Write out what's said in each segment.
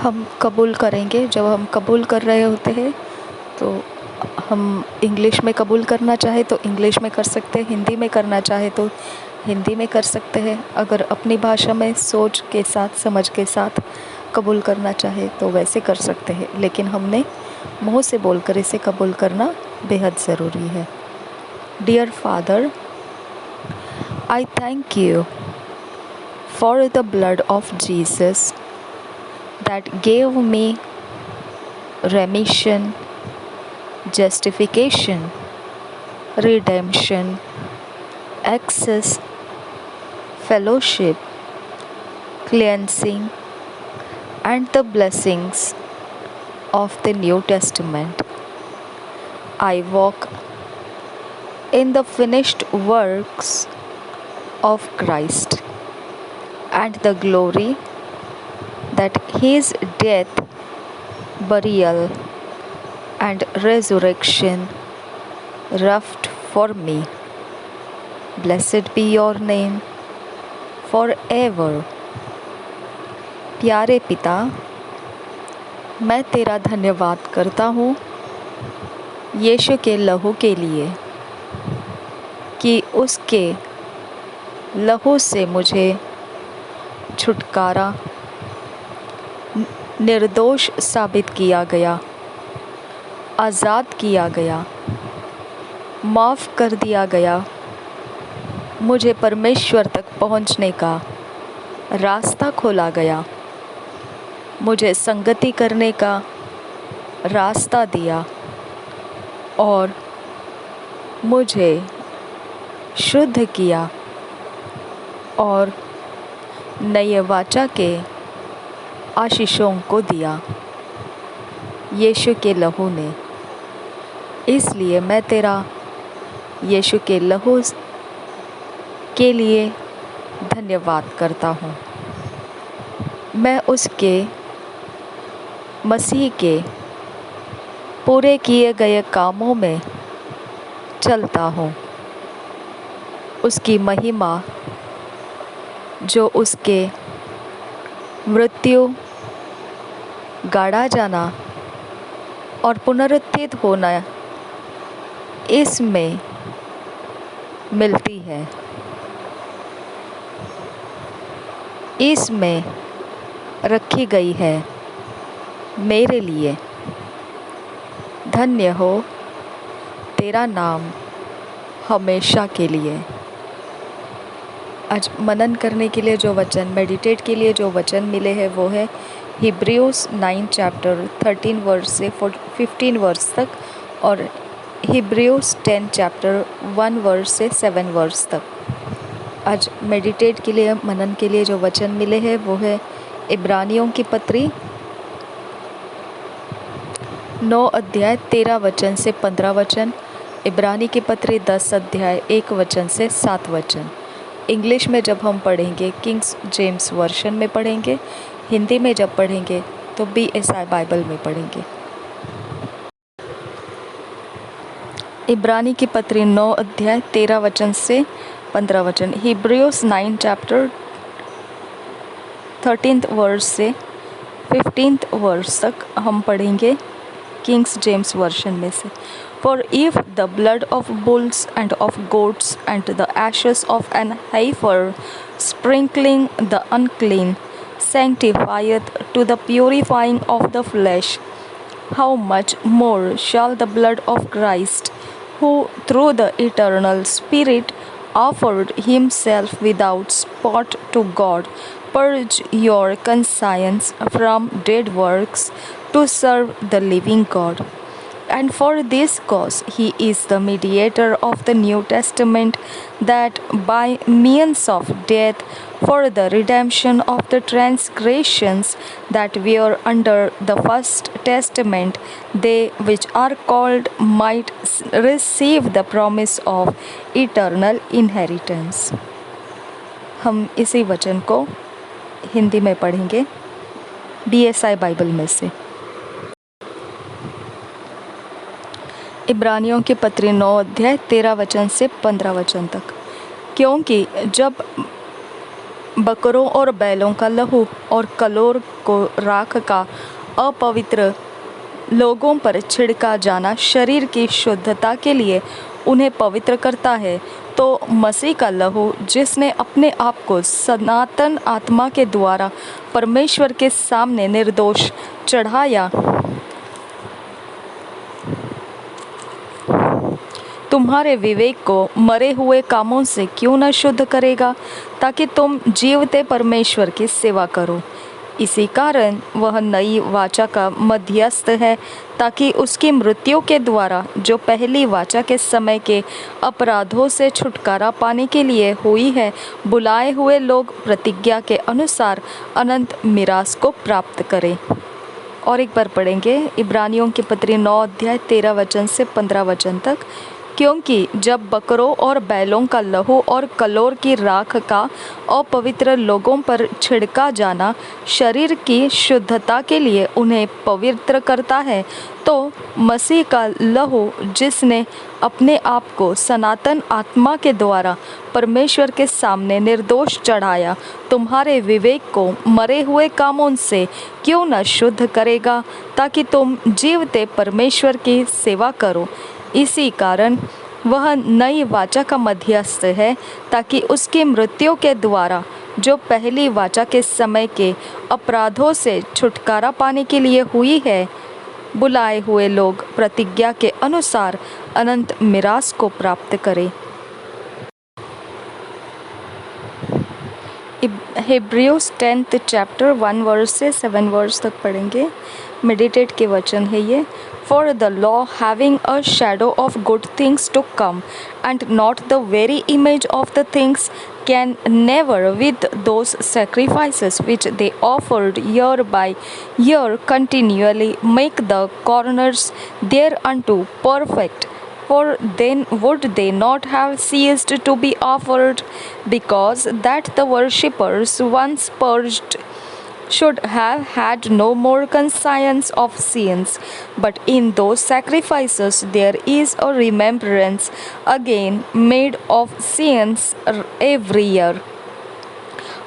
हम कबूल करेंगे। जब हम कबूल कर रहे होते हैं तो हम इंग्लिश में कबूल करना चाहे तो इंग्लिश में कर सकते हैं, हिंदी में करना चाहे तो हिंदी में कर सकते हैं। अगर अपनी भाषा में सोच के साथ, समझ के साथ कबूल करना चाहे तो वैसे कर सकते हैं, लेकिन हमने मुँह से बोलकर इसे कबूल करना बेहद ज़रूरी है। Dear father, I thank you for the blood of Jesus that gave me remission, justification, redemption, access, fellowship, cleansing, and the blessings of the New Testament. I walk in the finished works of Christ and the glory that his death, burial, and resurrection wrought for me. Blessed be your name forever. प्यारे पिता, मैं तेरा धन्यवाद करता हूँ यीशु के लहू के लिए कि उसके लहू से मुझे छुटकारा, निर्दोष साबित किया गया, आज़ाद किया गया, माफ़ कर दिया गया। मुझे परमेश्वर तक पहुंचने का रास्ता खोला गया, मुझे संगति करने का रास्ता दिया और मुझे शुद्ध किया और नए वाचा के आशीषों को दिया यीशु के लहू ने। इसलिए मैं तेरा यीशु के लहू के लिए धन्यवाद करता हूँ। मैं उसके मसीह के पूरे किए गए कामों में चलता हूँ। उसकी महिमा जो उसके मृत्यु, गाड़ा जाना और पुनरुत्थित होना इसमें मिलती है, इसमें रखी गई है मेरे लिए। धन्य हो तेरा नाम हमेशा के लिए। आज मनन करने के लिए जो वचन, मेडिटेट के लिए जो वचन मिले हैं वो है हिब्रूस 9 चैप्टर 13 वर्स से 15 वर्स तक और हिब्रूस 10 चैप्टर 1 वर्स से 7 वर्स तक। आज मेडिटेट के लिए, मनन के लिए जो वचन मिले हैं वो है इब्रानियों की पत्री 9 अध्याय 13 वचन से 15 वचन, इब्रानी की पत्री 10 अध्याय 1 वचन से 7 वचन। इंग्लिश में जब हम पढ़ेंगे किंग्स जेम्स वर्शन में पढ़ेंगे, हिंदी में जब पढ़ेंगे तो BSI बाइबल में पढ़ेंगे। इब्रानी की पत्री 9 अध्याय 13 वचन से 15 वचन, हिब्रूस 9 चैप्टर 13th वर्स से 15th वर्स तक हम पढ़ेंगे किंग्स जेम्स वर्शन में से। For if the blood of bulls and of goats and the ashes of an heifer sprinkling the unclean sanctifieth to the purifying of the flesh, how much more shall the blood of Christ, who through the eternal Spirit offered himself without spot to God, purge your conscience from dead works to serve the living God. And for this cause he is the mediator of the New Testament, that by means of death for the redemption of the transgressions that were under the first testament, they which are called might receive the promise of eternal inheritance. हम इसी वचन को हिंदी में पढ़ेंगे BSI Bible में से। इब्रानियों की पत्री 9 अध्याय 13 वचन से 15 वचन तक। क्योंकि जब बकरों और बैलों का लहू और कलोर को राख का अपवित्र लोगों पर छिड़का जाना शरीर की शुद्धता के लिए उन्हें पवित्र करता है, तो मसीह का लहू जिसने अपने आप को सनातन आत्मा के द्वारा परमेश्वर के सामने निर्दोष चढ़ाया, तुम्हारे विवेक को मरे हुए कामों से क्यों न शुद्ध करेगा, ताकि तुम जीवते परमेश्वर की सेवा करो। इसी कारण वह नई वाचा का मध्यस्थ है, ताकि उसकी मृत्यु के द्वारा जो पहली वाचा के समय के अपराधों से छुटकारा पाने के लिए हुई है, बुलाए हुए लोग प्रतिज्ञा के अनुसार अनंत मिरास को प्राप्त करें। और एक बार पढ़ेंगे इब्रानियों की पत्री 9 अध्याय 13 वचन से 15 वचन तक। क्योंकि जब बकरों और बैलों का लहू और कलोर की राख का अपवित्र लोगों पर छिड़का जाना शरीर की शुद्धता के लिए उन्हें पवित्र करता है, तो मसीह का लहू जिसने अपने आप को सनातन आत्मा के द्वारा परमेश्वर के सामने निर्दोष चढ़ाया, तुम्हारे विवेक को मरे हुए कामों से क्यों न शुद्ध करेगा, ताकि तुम जीवते परमेश्वर की सेवा करो। इसी कारण वह नई वाचा का मध्यस्थ है, ताकि उसकी मृत्यु के द्वारा जो पहली वाचा के समय के अपराधों से छुटकारा पाने के लिए हुई है, बुलाए हुए लोग प्रतिज्ञा के अनुसार अनंत मिरास को प्राप्त करें। हिब्रियोस 10th चैप्टर 1 वर्स से 7 वर्स तक पढ़ेंगे। मेडिटेट के वचन है ये। For the law having a shadow of good things to come, and not the very image of the things, can never with those sacrifices which they offered year by year continually make the corners thereunto perfect. For then would they not have ceased to be offered, because that the worshippers once purged should have had no more conscience of sins. But in those sacrifices there is a remembrance again made of sins every year.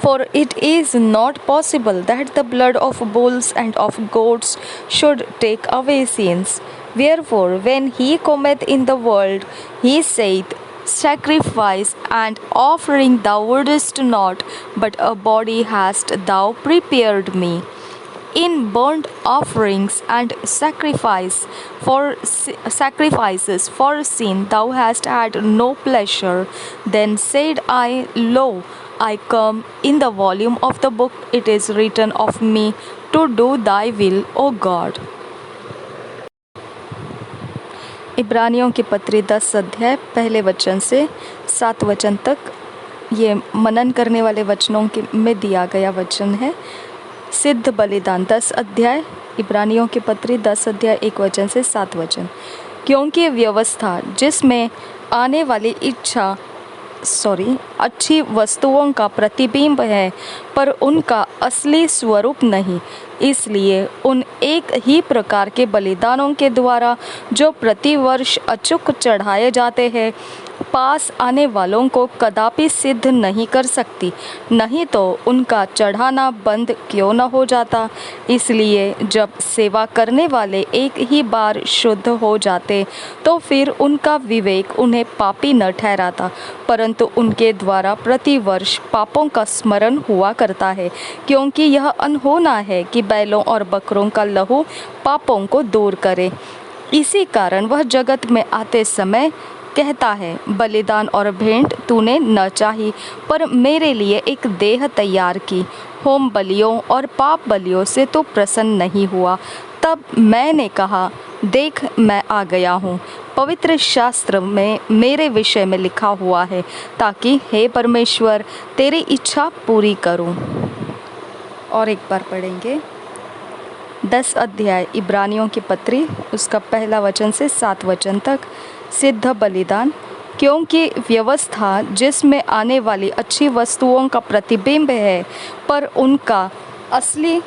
For it is not possible that the blood of bulls and of goats should take away sins. Wherefore, when he cometh in the world, he saith, Sacrifice and offering thou wouldest not, but a body hast thou prepared me. In burnt offerings and sacrifices for sin thou hast had no pleasure. Then said I, Lo, I come. In the volume of the book it is written of me to do thy will, O God. इब्रानियों की पत्री 10 अध्याय पहले वचन से 7 वचन तक ये मनन करने वाले वचनों में दिया गया वचन है। सिद्ध बलिदान 10 अध्याय इब्रानियों की पत्री 10 अध्याय 1 वचन से 7 वचन। क्योंकि व्यवस्था जिसमें आने वाली अच्छी वस्तुओं का प्रतिबिंब है, पर उनका असली स्वरूप नहीं, इसलिए उन एक ही प्रकार के बलिदानों के द्वारा जो प्रतिवर्ष अचूक चढ़ाए जाते हैं, पास आने वालों को कदापि सिद्ध नहीं कर सकती, नहीं तो उनका चढ़ाना बंद क्यों न हो जाता। इसलिए जब सेवा करने वाले एक ही बार शुद्ध हो जाते, तो फिर उनका विवेक उन्हें पापी न ठहराता, परंतु उनके द्वारा प्रतिवर्ष पापों का स्मरण हुआ करता है। क्योंकि यह अनहोना है कि बैलों और बकरों का लहू पापों को दूर करे। इसी कारण वह जगत में आते समय कहता है, बलिदान और भेंट तूने न चाही, पर मेरे लिए एक देह तैयार की। होम बलियों और पाप बलियों से तो प्रसन्न नहीं हुआ। तब मैंने कहा, देख मैं आ गया हूँ। पवित्र शास्त्र में मेरे विषय में लिखा हुआ है, ताकि हे परमेश्वर तेरी इच्छा पूरी करूँ। और एक बार पढ़ेंगे 10 अध्याय इब्रानियों की पत्री, उसका पहला वचन से 7 वचन तक। सिद्ध बलिदान। क्योंकि व्यवस्था जिसमें आने वाली अच्छी वस्तुओं का प्रतिबिंब है, पर उनका असली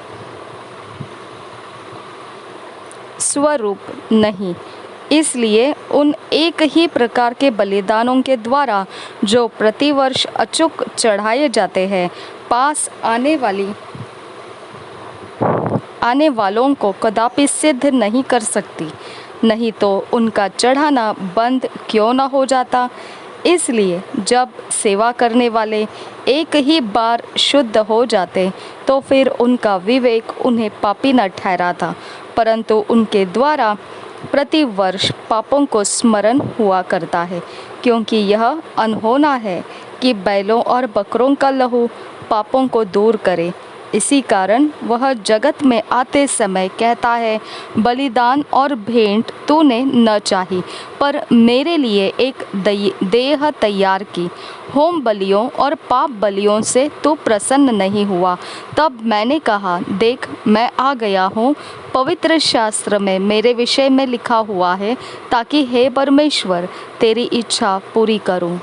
स्वरूप नहीं, इसलिए उन एक ही प्रकार के बलिदानों के द्वारा जो प्रतिवर्ष अचूक चढ़ाए जाते हैं, पास आने वालों को कदापि सिद्ध नहीं कर सकती, नहीं तो उनका चढ़ाना बंद क्यों न हो जाता। इसलिए जब सेवा करने वाले एक ही बार शुद्ध हो जाते तो फिर उनका विवेक उन्हें पापी न ठहराता, परंतु उनके द्वारा प्रतिवर्ष पापों को स्मरण हुआ करता है, क्योंकि यह अनहोना है कि बैलों और बकरों का लहू पापों को दूर करे। इसी कारण वह जगत में आते समय कहता है, बलिदान और भेंट तूने न चाही, पर मेरे लिए एक देह तैयार की। होम बलियों और पाप बलियों से तू प्रसन्न नहीं हुआ। तब मैंने कहा, देख मैं आ गया हूँ। पवित्र शास्त्र में मेरे विषय में लिखा हुआ है, ताकि हे परमेश्वर तेरी इच्छा पूरी करूँ।